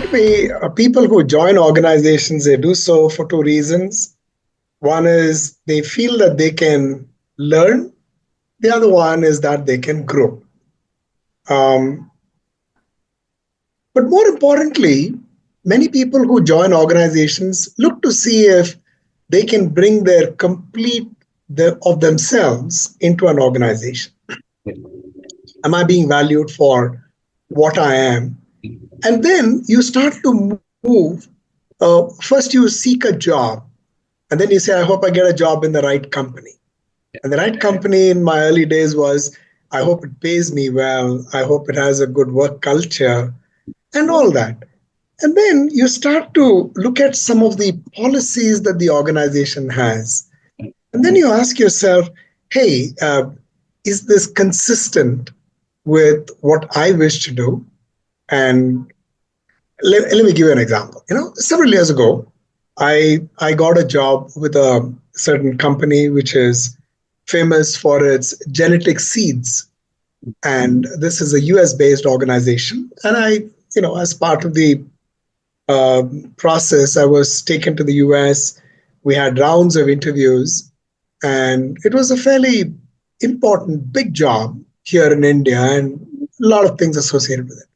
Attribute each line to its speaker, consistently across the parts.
Speaker 1: to me, people who join organizations, they do so for two reasons. One is they feel that they can learn. The other one is that they can grow. Um, but more importantly, many people who join organizations look to see if they can bring their complete of themselves into an organization. Am I being valued for what I am? And then you start to move. First, you seek a job, and then you say, I hope I get a job in the right company. And the right company in my early days was, I hope it pays me well. I hope it has a good work culture and all that. And then you start to look at some of the policies that the organization has. And then you ask yourself, hey, is this consistent with what I wish to do? And let me give you an example. Several years ago, I got a job with a certain company which is famous for its genetic seeds. And this is a US-based organization. And as part of the process, I was taken to the US. We had rounds of interviews, and it was a fairly important, big job here in India, and a lot of things associated with it.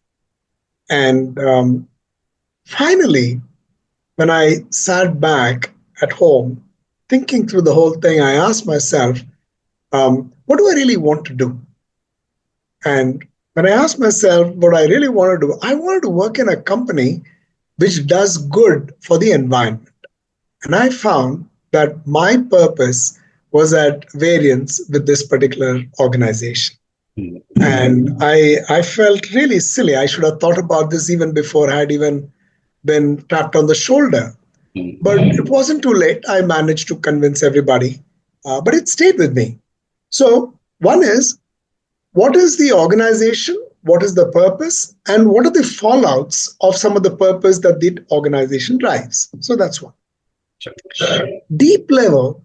Speaker 1: And finally, when I sat back at home, thinking through the whole thing, I asked myself, what do I really want to do? And when I asked myself what I really want to do, I wanted to work in a company which does good for the environment. And I found that my purpose was at variance with this particular organization. And I felt really silly. I should have thought about this even before I had even been tapped on the shoulder. But it wasn't too late. I managed to convince everybody, but it stayed with me. So one is, what is the organization? What is the purpose? And what are the fallouts of some of the purpose that the organization drives? So that's one. Deep level,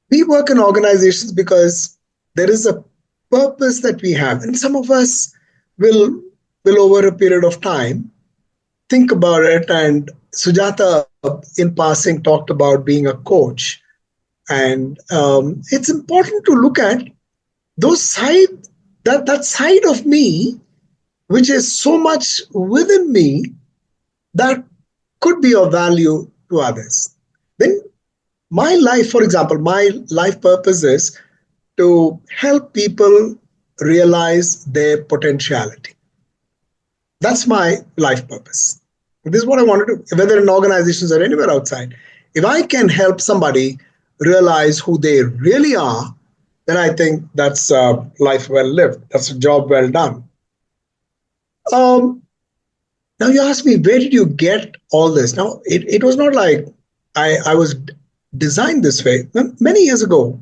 Speaker 1: we work in organizations because there is a purpose that we have. And some of us will over a period of time, think about it. And Sujata, in passing, talked about being a coach. And it's important to look at those that side of me, which is so much within me that could be of value to others. Then my life, for example, my life purpose is to help people realize their potentiality. That's my life purpose. This is what I want to do, whether in organizations or anywhere outside. If I can help somebody realize who they really are, then I think that's a life well lived. That's a job well done. Now you ask me, where did you get all this? Now, it was not like I was designed this way. Many years ago,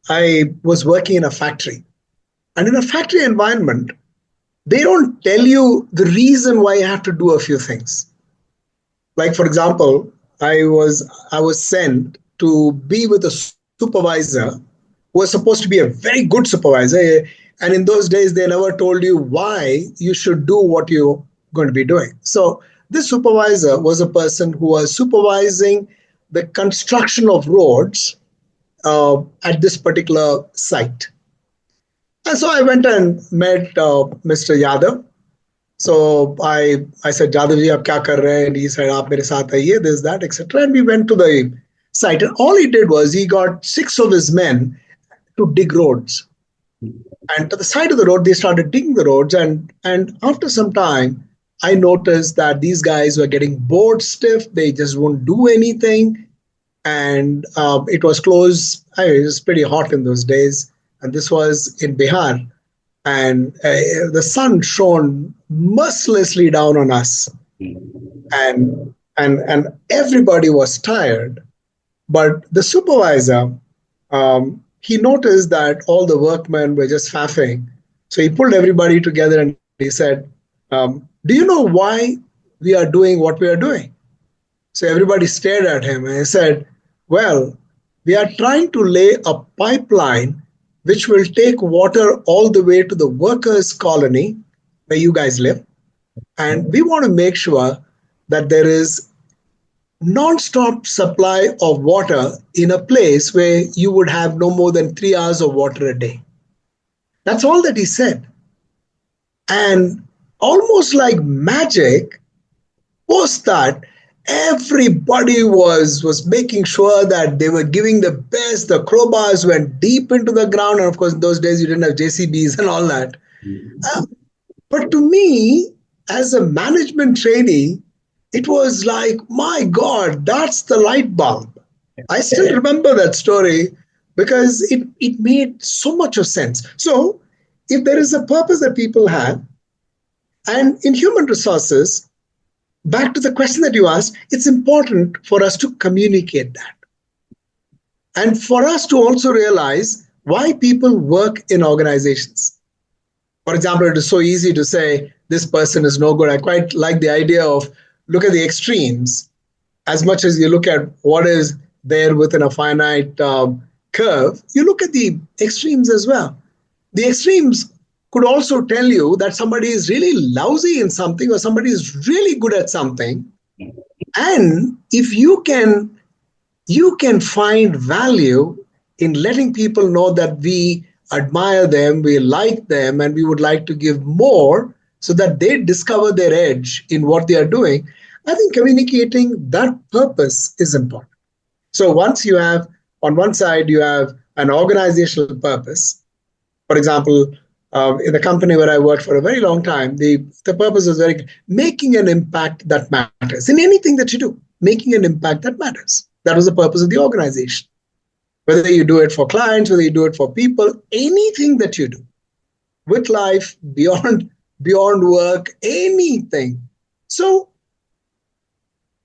Speaker 1: I was working in a factory. And in a factory environment, they don't tell you the reason why you have to do a few things. Like, for example, I was sent to be with a supervisor who was supposed to be a very good supervisor. And in those days, they never told you why you should do what you're going to be doing. So this supervisor was a person who was supervising the construction of roads at this particular site. And so I went and met Mr. Yadav. So I said, Yadav ji, aap kya kar rahe? And he said, aap mere saath aiye, this, that, etc. And we went to the site. And all he did was he got 6 of his men to dig roads. And to the side of the road, they started digging the roads. And after some time, I noticed that these guys were getting bored stiff. They just wouldn't do anything. And it was close. It was pretty hot in those days. And this was in Bihar. And the sun shone mercilessly down on us. And everybody was tired. But the supervisor, he noticed that all the workmen were just faffing. So he pulled everybody together and he said, do you know why we are doing what we are doing? So everybody stared at him and he said, well, we are trying to lay a pipeline which will take water all the way to the workers' colony where you guys live. And we want to make sure that there is non-stop supply of water in a place where you would have no more than 3 hours of water a day. That's all that he said. And almost like magic, post that, everybody was making sure that they were giving the best. The crowbars went deep into the ground. And of course, in those days, you didn't have JCBs and all that. But to me, as a management trainee, it was like, my God, that's the light bulb. I still remember that story because it made so much of sense. So if there is a purpose that people have, and in human resources, back to the question that you asked, it's important for us to communicate that. And for us to also realize why people work in organizations. For example, it is so easy to say, this person is no good. I quite like the idea of look at the extremes as much as you look at what is there within a finite curve. You look at the extremes as well. The extremes could also tell you that somebody is really lousy in something or somebody is really good at something. And if you can find value in letting people know that we admire them, we like them, and we would like to give more so that they discover their edge in what they are doing, I think communicating that purpose is important. So once you have, on one side, you have an organizational purpose. For example, in the company where I worked for a very long time, the purpose is very making an impact that matters. In anything that you do, making an impact that matters. That was the purpose of the organization. Whether you do it for clients, whether you do it for people, anything that you do with life, beyond work, anything. So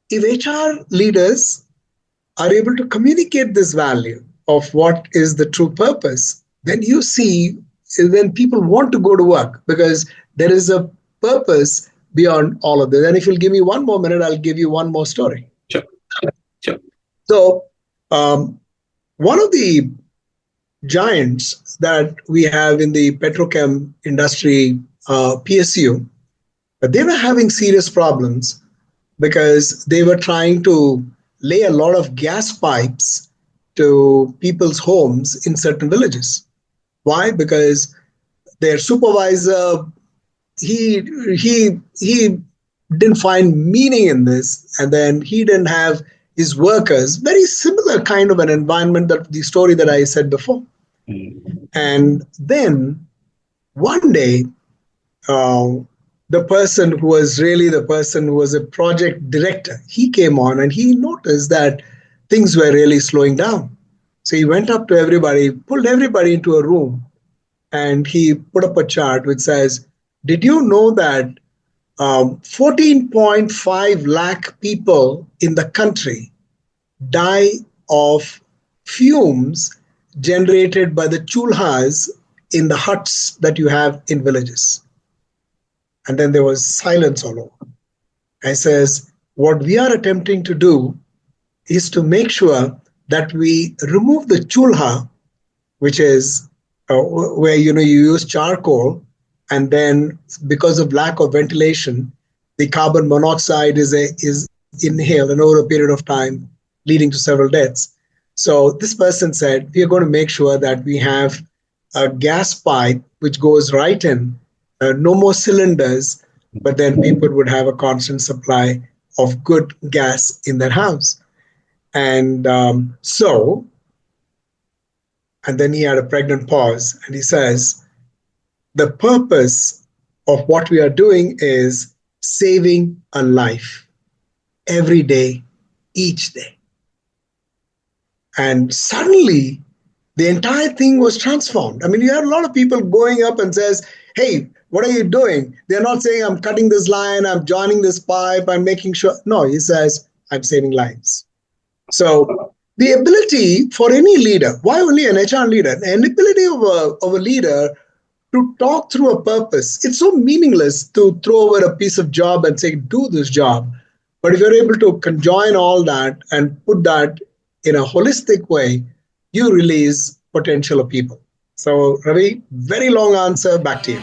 Speaker 1: if HR leaders are able to communicate this value of what is the true purpose, then you see when people want to go to work because there is a purpose beyond all of this. And if you'll give me one more minute, I'll give you one more story.
Speaker 2: Sure.
Speaker 1: So one of the giants that we have in the petrochem industry, PSU, they were having serious problems because they were trying to lay a lot of gas pipes to people's homes in certain villages. Why? Because their supervisor, he didn't find meaning in this, and then he didn't have his workers. Very similar kind of an environment that the story that I said before. And then one day, the person who was really the person who was a project director, he came on and he noticed that things were really slowing down. So he went up to everybody, pulled everybody into a room, and he put up a chart which says, did you know that 14.5 lakh people in the country die of fumes generated by the chulhas in the huts that you have in villages? And then there was silence all over. I says, what we are attempting to do is to make sure that we remove the chulha, which is where you use charcoal, and then because of lack of ventilation, the carbon monoxide is inhaled and over a period of time, leading to several deaths. So this person said, we are going to make sure that we have a gas pipe which goes right in, no more cylinders, but then people would have a constant supply of good gas in their house. And and then he had a pregnant pause, and he says, the purpose of what we are doing is saving a life every day, each day. And suddenly, the entire thing was transformed. I mean, you had a lot of people going up and says, hey, what are you doing? They're not saying, I'm cutting this line, I'm joining this pipe, I'm making sure. No, he says, I'm saving lives. So the ability for any leader, why only an HR leader? An ability of a leader to talk through a purpose. It's so meaningless to throw over a piece of job and say, do this job. But if you're able to conjoin all that and put that in a holistic way, you release potential of people. So Ravi, very long answer, back to you.